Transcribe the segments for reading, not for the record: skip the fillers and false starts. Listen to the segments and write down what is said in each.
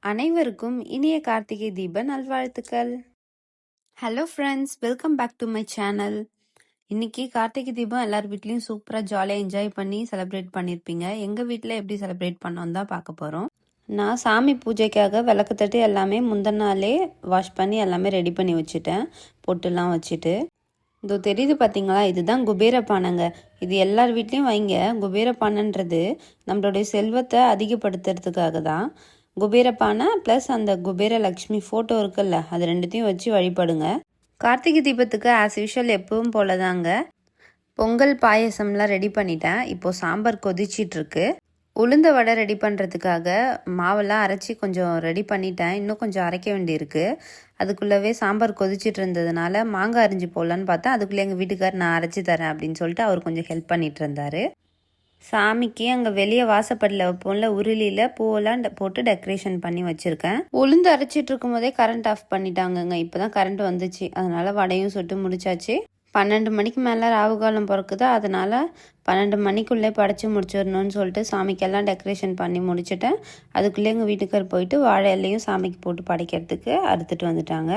அனைவருக்கும் இனிய கார்த்திகை தீப நல்வாழ்த்துக்கள். Hello friends, welcome back to my channel. இன்னைக்கு கார்த்திகை தீபம் எல்லார் வீட்லயும் சூப்பரா ஜாலியாக என்ஜாய் பண்ணி செலிப்ரேட் பண்ணியிருப்பீங்க. எங்கள் வீட்டில் எப்படி செலிப்ரேட் பண்ணோம் தான் பார்க்க போகிறோம். நான் சாமி பூஜைக்காக விளக்கு தட்டு எல்லாமே முந்தின நாளே வாஷ் பண்ணி எல்லாமே ரெடி பண்ணி வச்சுட்டேன், பொட்டுலாம் வச்சுட்டு. இதோ தெரியுது பார்த்தீங்களா, இதுதான் குபேர பானைங்க. இது எல்லார் வீட்லேயும் வைங்க. குபேர பானைன்றது நம்மளுடைய செல்வத்தை அதிகப்படுத்துறதுக்காக தான். குபேர பானை ப்ளஸ் அந்த குபேர லக்ஷ்மி ஃபோட்டோ இருக்குல்ல, அது ரெண்டுத்தையும் வச்சு வழிபடுங்க. கார்த்திகை தீபத்துக்கு ஆஸ் யூஷுவல் எப்பவும் போல தாங்க பொங்கல் பாயசம்லாம் ரெடி பண்ணிட்டேன். இப்போது சாம்பார் கொதிச்சிட்ருக்கு. உளுந்த வடை ரெடி பண்ணுறதுக்காக மாவெல்லாம் அரைச்சி கொஞ்சம் ரெடி பண்ணிட்டேன். இன்னும் கொஞ்சம் அரைக்க வேண்டியிருக்கு. அதுக்குள்ளவே சாம்பார் கொதிச்சிட்டு இருந்ததுனால மாங்காய் அரிஞ்சு போடலான்னு பார்த்தா அதுக்குள்ளே எங்கள் வீட்டுக்கார் நான் அரைச்சி தரேன் அப்படின்னு சொல்லிட்டு அவர் கொஞ்சம் ஹெல்ப் பண்ணிட்டு இருந்தார். சாமிக்கு அங்கே வெளியே வாசப்படியில் வைப்போம்ல, உருளியில் பூவெல்லாம் போட்டு டெக்கரேஷன் பண்ணி வச்சுருக்கேன். உளுந்து அரைச்சிட்டு இருக்கும் போதே கரண்ட் ஆஃப் பண்ணிட்டாங்கங்க. இப்போ தான் கரண்ட் வந்துச்சு, அதனால் வடையும் சுட்டு முடிச்சாச்சு. 12 மணிக்கு மேலே ராகுகாலம் பிறக்குதா, அதனால் 12 மணிக்குள்ளே படைச்சி முடிச்சிடணும்னு சொல்லிட்டு சாமிக்கெல்லாம் டெக்கரேஷன் பண்ணி முடிச்சுட்டேன். அதுக்குள்ளே எங்கள் வீட்டுக்கார் போயிட்டு வாழை இலையும் சாமிக்கு போட்டு படைக்கிறதுக்கு அறுத்துட்டு வந்துட்டாங்க.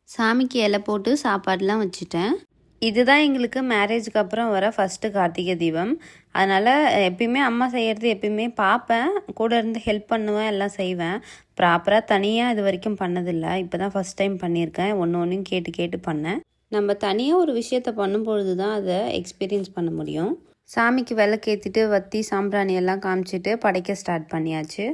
சாமிக்கு இலை போட்டு சாப்பாடுலாம் வச்சுட்டேன். இதுதான் எங்களுக்கு மேரேஜுக்கு அப்புறம் வர ஃபஸ்ட்டு கார்த்திகை தீபம். அதனால் எப்பயுமே அம்மா செய்கிறது எப்பயுமே பார்ப்பேன், கூட இருந்து ஹெல்ப் பண்ணுவேன், எல்லாம் செய்வேன். ப்ராப்பராக தனியாக இது வரைக்கும் பண்ணதில்லை. இப்போ தான் ஃபஸ்ட் டைம் பண்ணியிருக்கேன். ஒன்று கேட்டு கேட்டு பண்ணேன். நம்ம தனியாக ஒரு விஷயத்த பண்ணும்பொழுது தான் அதை எக்ஸ்பீரியன்ஸ் பண்ண முடியும். சாமிக்கு விளக்கேற்றிட்டு வத்தி சாம்பிராணி எல்லாம் காமிச்சிட்டு படைக்க ஸ்டார்ட் பண்ணியாச்சு.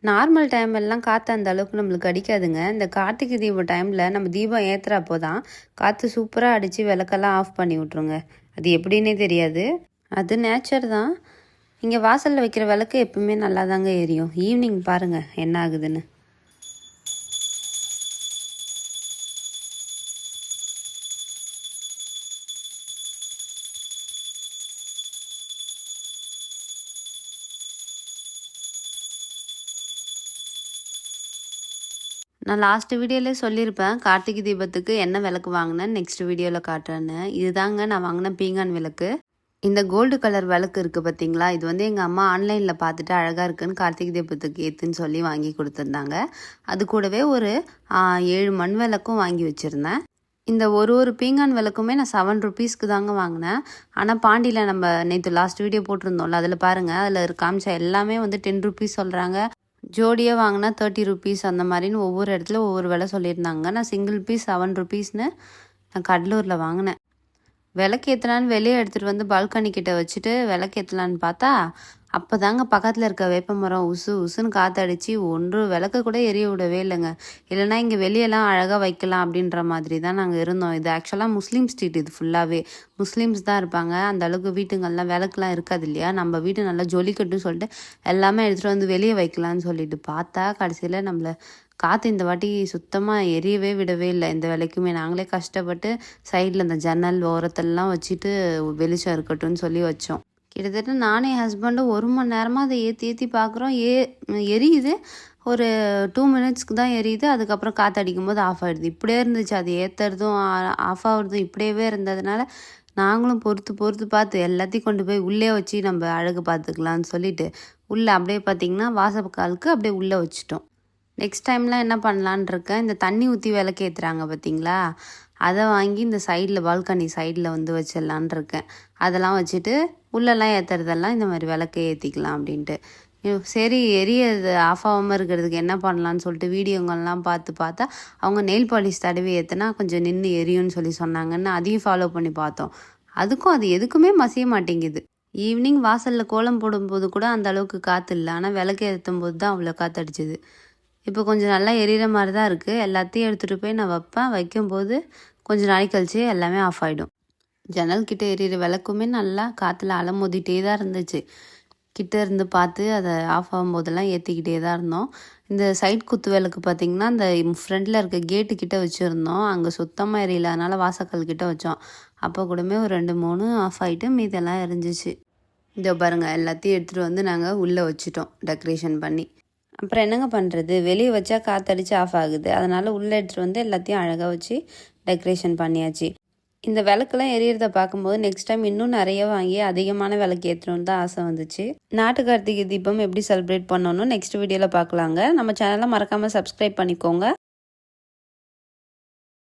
நார்மல் டைம் எல்லாம் காற்று அந்த அளவுக்கு நம்மளுக்கு அடிக்காதுங்க. இந்த கார்த்திகை தீபம் டைமில் நம்ம தீபம் ஏற்றுறப்போ தான் காற்று சூப்பராக அடித்து விளக்கெல்லாம் ஆஃப் பண்ணி விட்ருங்க. அது எப்படின்னே தெரியாது, அது நேச்சர் தான். இங்கே வாசலில் வைக்கிற விளக்கு எப்பவுமே நல்லா தாங்க எரியும். ஈவினிங் பாருங்கள் என்ன ஆகுதுன்னு. நான் லாஸ்ட்டு வீடியோவில் சொல்லியிருப்பேன் கார்த்திகை தீபத்துக்கு என்ன விளக்கு வாங்கினேன் நெக்ஸ்ட் வீடியோவில் காட்டுறேன்னு. இதுதாங்க நான் வாங்கின பீங்கான் விளக்கு. இந்த கோல்டு கலர் விளக்கு இருக்குது பார்த்தீங்களா, இது வந்து எங்கள் அம்மா ஆன்லைனில் பார்த்துட்டு அழகாக இருக்குன்னு கார்த்திகை தீபத்துக்கு ஏற்றுன்னு சொல்லி வாங்கி கொடுத்துருந்தாங்க. அது கூடவே ஒரு 7 மண் விளக்கும் வாங்கி வச்சுருந்தேன். இந்த ஒரு பீங்கான் விளக்குமே நான் 7 ருபீஸ்க்கு தாங்க வாங்கினேன். ஆனால் பாண்டியில் நம்ம நேற்று லாஸ்ட் வீடியோ போட்டிருந்தோம்ல, அதில் பாருங்கள், அதில் காமிச்ச எல்லாமே வந்து 10 ருபீஸ் சொல்கிறாங்க. ஜோடியாக வாங்கினா 30 ருபீஸ் அந்த மாதிரின்னு ஒவ்வொரு இடத்துல ஒவ்வொரு விலை சொல்லியிருந்தாங்க. நான் சிங்கிள் பீஸ் 7 ருபீஸ்னு நான் கடலூரில் வாங்கினேன். விளக்கேற்றலான்னு வெளியே எடுத்துகிட்டு வந்து பால்கனி கிட்ட வச்சுட்டு விளக்கேற்றலான்னு பார்த்தா அப்போ தாங்க பக்கத்தில் இருக்க வேப்ப மரம் உசுன்னு காற்றடிச்சு ஒன்று விளக்க கூட எரிய விடவே இல்லைங்க. இல்லைனா இங்கே வெளியெல்லாம் அழகாக வைக்கலாம் அப்படின்ற மாதிரி தான் நாங்கள் இருந்தோம். இது ஆக்சுவலாக முஸ்லீம் ஸ்ட்ரீட், இது ஃபுல்லாகவே முஸ்லீம்ஸ் தான் இருப்பாங்க. அந்த அளவுக்கு வீட்டுங்கள்லாம் விளக்குலாம் இருக்காது இல்லையா, நம்ம வீடு நல்லா ஜொலிக்கட்டுன்னு சொல்லிட்டு எல்லாமே எடுத்துகிட்டு வந்து வெளியே வைக்கலான்னு சொல்லிட்டு பார்த்தா கடைசியில் நம்மளை காற்று இந்த வாட்டி சுத்தமாக எரியவே விடவே இல்லை. இந்த விலைக்குமே நாங்களே கஷ்டப்பட்டு சைடில் இந்த ஜன்னல் ஓரத்தெல்லாம் வச்சுட்டு வெளிச்சம் இருக்கட்டும்னு சொல்லி வச்சோம். கிட்டத்தட்ட நானே ஹஸ்பண்டும் 1 மணி நேரமாக அதை ஏற்றி பார்க்குறோம். எரியுது. ஒரு 2 மினிட்ஸ்க்கு தான் எரியுது. அதுக்கப்புறம் காற்று அடிக்கும் போது ஆஃப் ஆகிடுது. இப்படியே இருந்துச்சு, அது ஏற்றுறதும் ஆஃப் ஆகுறதும் இப்படியே இருந்ததுனால நாங்களும் பொறுத்து பார்த்து எல்லாத்தையும் கொண்டு போய் உள்ளே வச்சு நம்ம அழகு பார்த்துக்கலான்னு சொல்லிட்டு உள்ளே அப்படியே பார்த்திங்கன்னா வாசக்காலுக்கு அப்படியே உள்ளே வச்சுட்டோம். நெக்ஸ்ட் டைம்லாம் என்ன பண்ணலான் இருக்கேன், இந்த தண்ணி ஊற்றி விளக்கு ஏற்றுறாங்க பார்த்தீங்களா, அதை வாங்கி இந்த சைடில் பால்கனி சைடில் வந்து வச்சிடலான் இருக்கேன். அதெல்லாம் வச்சுட்டு உள்ளெல்லாம் ஏற்றுறதெல்லாம் இந்த மாதிரி விளக்கு ஏற்றிக்கலாம் அப்படின்ட்டு. சரி, எரியது ஆஃப் ஆகாமல் இருக்கிறதுக்கு என்ன பண்ணலான்னு சொல்லிட்டு வீடியோங்கள்லாம் பார்த்தா அவங்க நெயில் பாலிஷ் தடவி ஏற்றுனா கொஞ்சம் நின்று எரியும்னு சொல்லி சொன்னாங்கன்னு அதையும் ஃபாலோ பண்ணி பார்த்தோம். அதுக்கும் அது எதுக்குமே மசிய மாட்டேங்குது. ஈவினிங் வாசலில் கோலம் போடும்போது கூட அந்த அளவுக்கு காற்று இல்லை, ஆனால் விளக்கு ஏற்றும் போது தான் அவ்வளோ காற்றடிச்சிது. இப்போ கொஞ்சம் நல்லா எரியிற மாதிரி தான் இருக்குது. எல்லாத்தையும் எடுத்துகிட்டு போய் நான் வைக்கும்போது கொஞ்சம் நாளைக்கு கழிச்சு எல்லாமே ஆஃப் ஆகிடும். ஜன்னல் கிட்டே எரியிற விளக்குமே நல்லா காற்றுல அலமோதிட்டே தான் இருந்துச்சு. கிட்டே இருந்து பார்த்து அதை ஆஃப் ஆகும்போதெல்லாம் ஏற்றிக்கிட்டே தான் இருந்தோம். இந்த சைட் குத்து விளக்கு பார்த்திங்கன்னா அந்த ஃப்ரண்டில் இருக்க கேட்டு கிட்டே வச்சுருந்தோம். அங்கே சுத்தமாக எரியல, அதனால் வாசக்கல் கிட்டே வச்சோம். அப்போ கூடமே ஒரு 2-3 ஆஃப் ஆகிட்டு மீதெல்லாம் எரிஞ்சிச்சு. இதோ பாருங்கள், எல்லாத்தையும் எடுத்துகிட்டு வந்து நாங்கள் உள்ளே வச்சுட்டோம் டெக்கரேஷன் பண்ணி. அப்புறம் என்னங்க பண்ணுறது, வெளியே வச்சா காற்றடிச்சு ஆஃப் ஆகுது. அதனால் உள்ளே எடுத்துகிட்டு வந்து எல்லாத்தையும் அழகாக வச்சு டெக்கரேஷன் பண்ணியாச்சு. இந்த விளக்குலாம் எரியறத பார்க்கும்போது நெக்ஸ்ட் டைம் இன்னும் நிறைய வாங்கி அதிகமான விளக்கு ஏற்றணும்னு தான் ஆசை வந்துச்சு. நாட்டு கார்த்திகை தீபம் எப்படி செலிப்ரேட் பண்ணணும் நெக்ஸ்ட் வீடியோவில் பார்க்கலாங்க. நம்ம சேனலை மறக்காமல் சப்ஸ்கிரைப் பண்ணிக்கோங்க.